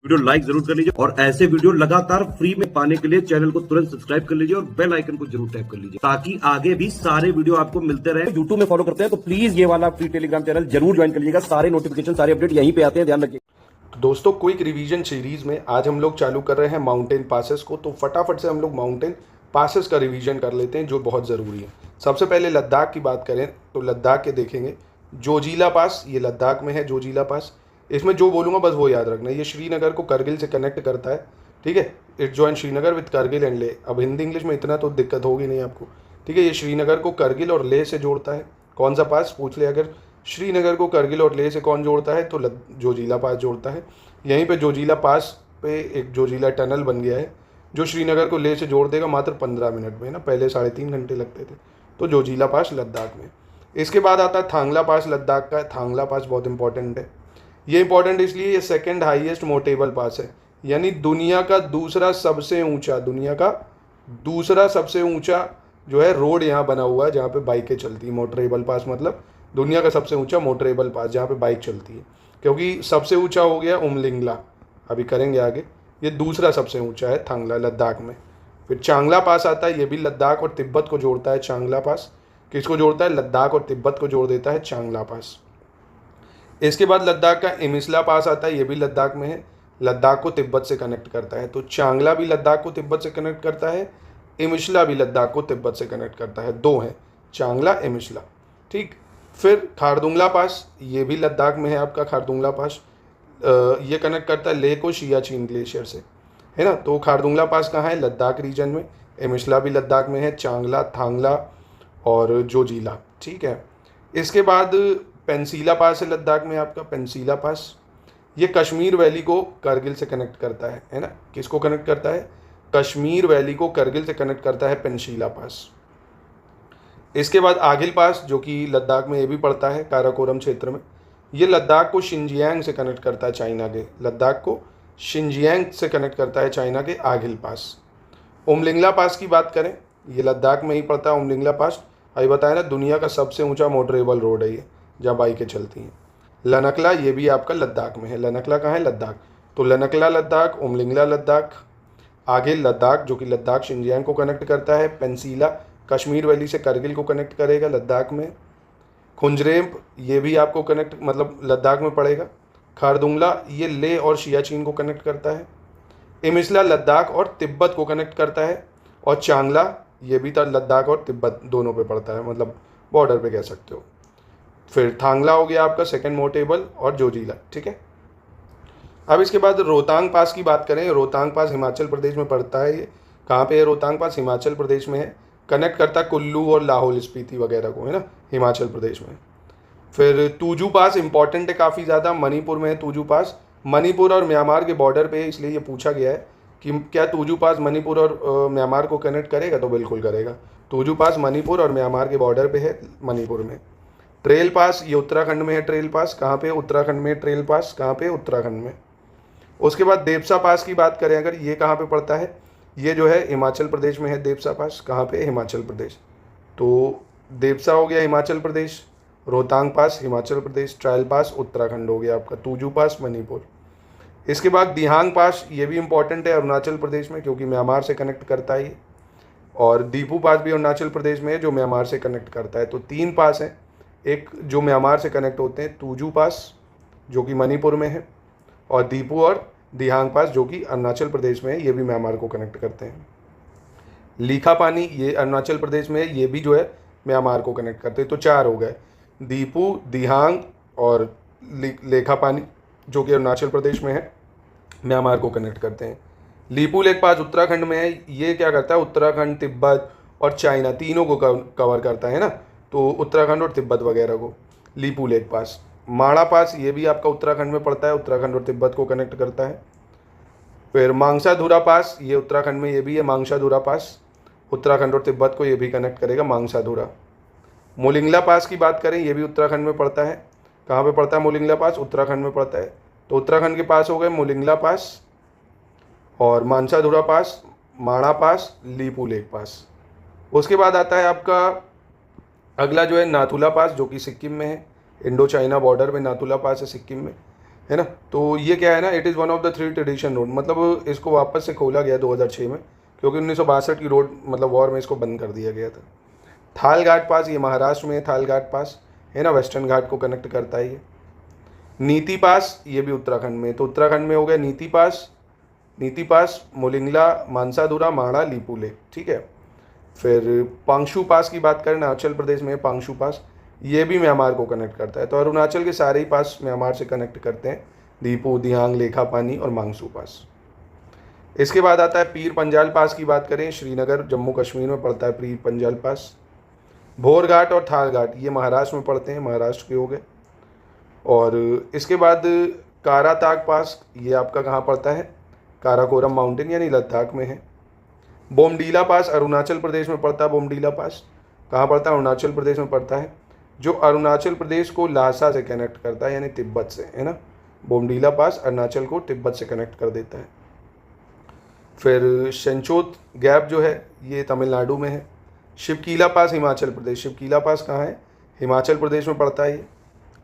Video like जरूर कर लीजिए और ऐसे वीडियो लगातार फ्री में पाने के लिए चैनल को तुरंत सब्सक्राइब कर लीजिए और बेल आइकन को जरूर टैप कर लीजिए ताकि आगे भी सारे वीडियो आपको मिलते रहे। यूट्यूब में फॉलो करते हैं तो प्लीज ये वाला फ्री टेलीग्राम चैनल जरूर ज्वाइन कर लीजिएगा। सारे नोटिफिकेशन सारे अपडेट यहीं पे आते हैं, ध्यान रखिए। दोस्तों, क्विक रिवीजन सीरीज में आज हम लोग चालू कर रहे हैं माउंटेन पासेस को। तो फटाफट से हम लोग माउंटेन पासेस का रिवीजन कर लेते हैं जो बहुत ज़रूरी है। सबसे पहले लद्दाख की बात करें तो लद्दाख के देखेंगे जोजिला पास, ये लद्दाख में है जोजिला पास। इसमें जो बोलूँगा बस वो याद रखना। ये श्रीनगर को करगिल से कनेक्ट करता है, ठीक है। It join Srinagar with Kargil and ले। अब हिंदी इंग्लिश में इतना तो दिक्कत होगी नहीं आपको, ठीक है। ये श्रीनगर को करगिल और लेह से जोड़ता है। कौन सा पास पूछ ले अगर, श्रीनगर को करगिल और लेह से कौन जोड़ता है तो जोजिला पास जोड़ता है। यहीं पे जोजिला पास पे एक जोजिला टनल बन गया है जो श्रीनगर को लेह से जोड़ देगा मात्र 15 मिनट में ना, पहले 3.5 घंटे लगते थे। तो जोजिला पास लद्दाख में। इसके बाद आता है थांगला पास, लद्दाख का। थांगला पास बहुत इंपॉर्टेंट है। ये इंपॉर्टेंट इसलिए ये सेकंड हाईएस्ट मोटेबल पास है, यानी दुनिया का दूसरा सबसे ऊंचा जो है रोड यहाँ बना हुआ है जहाँ पे बाइकें चलती है। मोटरेबल पास मतलब दुनिया का सबसे ऊंचा मोटरेबल पास जहाँ पे बाइक चलती है। क्योंकि सबसे ऊंचा हो गया उमलिंगला, अभी करेंगे आगे। ये दूसरा सबसे ऊंचा है थांगला लद्दाख में। फिर चांगला पास आता है, ये भी लद्दाख और तिब्बत को जोड़ता है। चांगला पास किसको जोड़ता है? लद्दाख और तिब्बत को जोड़ देता है चांगला पास। इसके बाद लद्दाख का इमिसला पास आता है, ये भी लद्दाख में है, लद्दाख को तिब्बत से कनेक्ट करता है। तो चांगला भी लद्दाख को तिब्बत से कनेक्ट करता है, इमिसला भी लद्दाख को तिब्बत से कनेक्ट करता है। दो है, चांगला इमिसला, ठीक। फिर खारदुंगला पास, ये भी लद्दाख में है आपका खारदुंगला पास। ये कनेक्ट करता है लेह को सियाचिन ग्लेशियर से, है ना। तो खारदुंगला पास कहाँ है? लद्दाख रीजन में। इमिसला भी लद्दाख में है, चांगला, थांगला और जोजिला, ठीक है। इसके बाद पेंसीला पास है लद्दाख में आपका, पेंसीला पास। ये कश्मीर वैली को करगिल से कनेक्ट करता है ना। किसको कनेक्ट करता है? कश्मीर वैली को करगिल से कनेक्ट करता है पेंसीला पास। इसके बाद आगिल पास जो कि लद्दाख में ये भी पड़ता है काराकोरम क्षेत्र में। ये लद्दाख को शिनजियांग से कनेक्ट करता है चाइना के, लद्दाख को शिनजियांग से कनेक्ट करता है चाइना के आगिल पास। उमलिंगला पास की बात करें, ये लद्दाख में ही पड़ता है उमलिंगला पास। अभी बताया ना दुनिया का सबसे ऊंचा मोटरेबल रोड है ये, जहाँ बाइकें चलती हैं। लनकला, ये भी आपका लद्दाख में है। लनकला कहाँ है? लद्दाख। तो लनकला लद्दाख, उमलिंगला लद्दाख, आगिल लद्दाख जो कि लद्दाख शिनजियांग को कनेक्ट करता है। पेंसीला कश्मीर वैली से करगिल को कनेक्ट करेगा लद्दाख में। खुंजरेम ये भी आपको कनेक्ट मतलब लद्दाख में पड़ेगा। खारदुंगला ये लेह और सियाचिन को कनेक्ट करता है। इमिसला लद्दाख और तिब्बत को कनेक्ट करता है। और चांगला ये भी लद्दाख और तिब्बत दोनों पे पड़ता है, मतलब बॉर्डर पे कह सकते हो। फिर थांगला हो गया आपका सेकंड मोटेबल और जोजिला, ठीक है। अब इसके बाद रोहतांग पास की बात करें। रोहतांग पास हिमाचल प्रदेश में पड़ता है। ये कहाँ पे है? रोहतांग पास हिमाचल प्रदेश में है। कनेक्ट करता है कुल्लू और लाहौल स्पीति वगैरह को, है ना, हिमाचल प्रदेश में। फिर तूजू पास इंपॉर्टेंट है काफ़ी ज़्यादा, मणिपुर में है तूजू पास। मणिपुर और म्यांमार के बॉर्डर पे है, इसलिए ये पूछा गया है कि क्या तूजू पास मणिपुर और म्यांमार को कनेक्ट करेगा? तो बिल्कुल करेगा। तूजू पास मणिपुर और म्यांमार के बॉर्डर पे है, मणिपुर में। ट्रेल पास ये उत्तराखंड में है। ट्रेल पास कहाँ पे? उत्तराखंड में। ट्रेल पास कहाँ पे? उत्तराखंड में। उसके बाद देवसा पास की बात करें अगर, ये कहाँ पे पड़ता है? ये जो है हिमाचल प्रदेश में है देवसा पास। कहाँ पे? हिमाचल प्रदेश। तो देवसा हो गया हिमाचल प्रदेश, रोहतांग पास हिमाचल प्रदेश, ट्रायल पास उत्तराखंड हो गया आपका, तूजू पास मणिपुर। इसके बाद दिहांग पास, ये भी इंपॉर्टेंट है अरुणाचल प्रदेश में क्योंकि म्यांमार से कनेक्ट करता है। और दीपू पास भी अरुणाचल प्रदेश में है जो म्यांमार से कनेक्ट करता है। तो 3 पास हैं, एक जो म्यांमार से कनेक्ट होते हैं, तूजू पास जो कि मणिपुर में है, और दीपू और दिहांग पास जो कि अरुणाचल प्रदेश में है, ये भी म्यांमार को कनेक्ट करते हैं। लीखा पानी ये अरुणाचल प्रदेश में है, ये भी जो है म्यांमार को कनेक्ट करते हैं। तो 4 हो गए, दीपू, दिहांग और लेखा पानी जो कि अरुणाचल प्रदेश में है, म्यांमार को कनेक्ट करते हैं। लीपू लेक पास उत्तराखंड में है। ये क्या करता है? उत्तराखंड, तिब्बत और चाइना तीनों को कवर करता है ना, तो उत्तराखंड और तिब्बत वगैरह को लीपू लेक पास। माणा पास ये भी आपका उत्तराखंड में पड़ता है, उत्तराखंड और तिब्बत को कनेक्ट करता है। फिर मांगसाधुरा पास ये उत्तराखंड में ये भी है, मांगसाधुरा पास उत्तराखंड और तिब्बत को ये भी कनेक्ट करेगा, मांगसाधुरा। मोलिंगला पास की बात करें, ये भी उत्तराखंड में पड़ता है। कहाँ पे पड़ता है मोलिंगला पास? उत्तराखंड में पड़ता है। तो उत्तराखंड के पास हो गए मोलिंगला पास और मानसाधुरा पास, माणा पास, लीपू लेक पास। उसके बाद आता है आपका अगला जो है नाथुला पास जो कि सिक्किम में है, इंडो चाइना बॉर्डर में नाथुला पास है सिक्किम में। है ना। तो ये क्या है ना, it is one of the 3 tradition road, मतलब इसको वापस से खोला गया 2006 में, क्योंकि 1962 की रोड मतलब वॉर में इसको बंद कर दिया गया था। थाल घाट पास, ये महाराष्ट्र में है, थाल घाट पास है ना, वेस्टर्न घाट को कनेक्ट करता है ये। नीति पास, ये भी उत्तराखंड में, तो उत्तराखंड में हो गया नीति पास, नीति पास, मोलिंगला, मानसादुरा, माणा, लिपुले, ठीक है। फिर पांगशु पास की बात करें, अरुणाचल प्रदेश में पांगशु पास, ये भी म्यांमार को कनेक्ट करता है। तो अरुणाचल के सारे ही पास म्यांमार से कनेक्ट करते हैं, दीपू, दियांग, लेखापानी और मांगसू पास। इसके बाद आता है पीर पंजाल पास की बात करें, श्रीनगर जम्मू कश्मीर में पड़ता है पीर पंजाल पास। भोर घाट और थार घाट ये महाराष्ट्र में पड़ते हैं, महाराष्ट्र के हो गए। और इसके बाद काराताक पास, ये आपका कहाँ पड़ता है, काराकोरम माउंटेन यानी लद्दाख में है। बोमडीला पास अरुणाचल प्रदेश में पड़ता है, बोमडीला पास कहाँ पड़ता है, अरुणाचल प्रदेश में पड़ता है, जो अरुणाचल प्रदेश को लासा से कनेक्ट करता है यानी तिब्बत से, है ना। बोमडीला पास अरुणाचल को तिब्बत से कनेक्ट कर देता है। फिर शंचोत गैप जो है ये तमिलनाडु में है। शिवकीला पास हिमाचल प्रदेश, शिवकीला पास कहाँ है, हिमाचल प्रदेश में पड़ता है ये।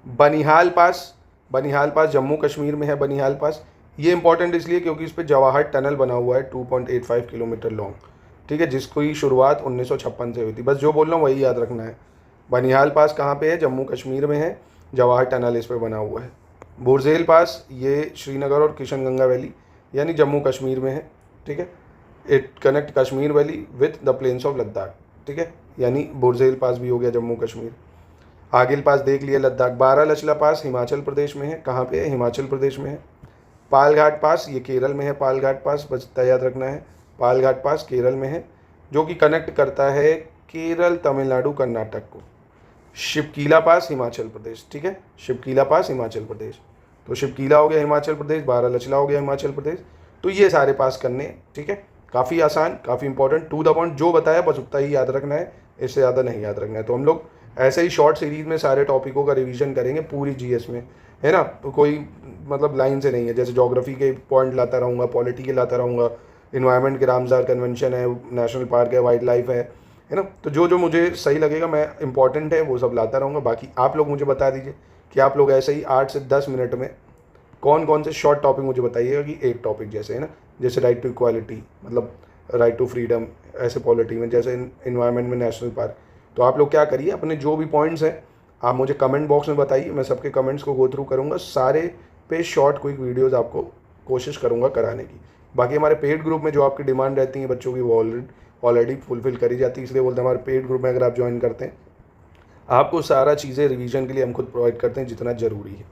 बनिहाल पास, बनिहाल पास जम्मू कश्मीर में है। बनिहाल पास ये इंपॉर्टेंट इसलिए क्योंकि इस पर जवाहर टनल बना हुआ है 2.85 किलोमीटर लॉन्ग, ठीक है, जिसकी शुरुआत 1956 से हुई थी। बस जो बोल रहा हूँ वही याद रखना है। बनिहाल पास कहाँ पे है, जम्मू कश्मीर में है, जवाहर टनल इस पर बना हुआ है। बुरजेल पास ये श्रीनगर और किशनगंगा वैली यानी जम्मू कश्मीर में है, ठीक है। It connect Kashmir valley with the plains of Ladakh, ठीक है, यानी बुरजेल पास भी हो गया जम्मू कश्मीर। आगिल पास देख लिया लद्दाख। बारालचला पास हिमाचल प्रदेश में है, कहाँ पे है, हिमाचल प्रदेश में है। पालघाट पास ये केरल में है, पालघाट पास बस याद रखना है, पालघाट पास केरल में है, जो कि कनेक्ट करता है केरल, तमिलनाडु, कर्नाटक को। शिवकीला पास हिमाचल प्रदेश, ठीक है, शिवकीला पास हिमाचल प्रदेश। तो शिवकीला हो गया हिमाचल प्रदेश, बारालचला हो गया हिमाचल प्रदेश। तो ये सारे पास करने हैं, ठीक है, काफ़ी आसान, काफ़ी इंपॉर्टेंट, टू द पॉइंट, जो बताया बस उतना ही याद रखना है, इससे ज़्यादा नहीं याद रखना है। तो हम लोग ऐसे ही शॉर्ट सीरीज में सारे टॉपिकों का रिवीजन करेंगे पूरी जीएस में, है ना। तो कोई मतलब लाइन से नहीं है, जैसे ज्योग्राफी के पॉइंट लाता रहूँगा, पॉलिटी के लाता रहूँगा, इन्वायरमेंट के रामसार कन्वेंशन है, नेशनल पार्क है, वाइल्ड लाइफ है ना। तो जो जो मुझे सही लगेगा मैं इंपॉर्टेंट है वो सब लाता रहूँगा। बाकी आप लोग मुझे बता दीजिए कि आप लोग ऐसे ही 8 से 10 मिनट में कौन कौन से शॉर्ट टॉपिक मुझे बताइएगा कि एक टॉपिक जैसे, है ना, जैसे राइट टू इक्वालिटी, मतलब राइट टू फ्रीडम, ऐसे पॉलिटी में, जैसे इन्वायरमेंट में नेशनल पार्क। तो आप लोग क्या करिए, अपने जो भी पॉइंट्स हैं आप मुझे कमेंट बॉक्स में बताइए, मैं सबके कमेंट्स को गो थ्रू करूँगा, सारे पे शॉर्ट क्विक वीडियोज़ आपको कोशिश करूँगा कराने की। बाकी हमारे पेड ग्रुप में जो आपकी डिमांड रहती है बच्चों की, वो ऑलरेडी फुलफिल करी जाती है, इसलिए बोलते हैं हमारे पेड ग्रुप में अगर आप ज्वाइन करते हैं आपको सारा चीज़ें रिवीजन के लिए हम खुद प्रोवाइड करते हैं जितना ज़रूरी है।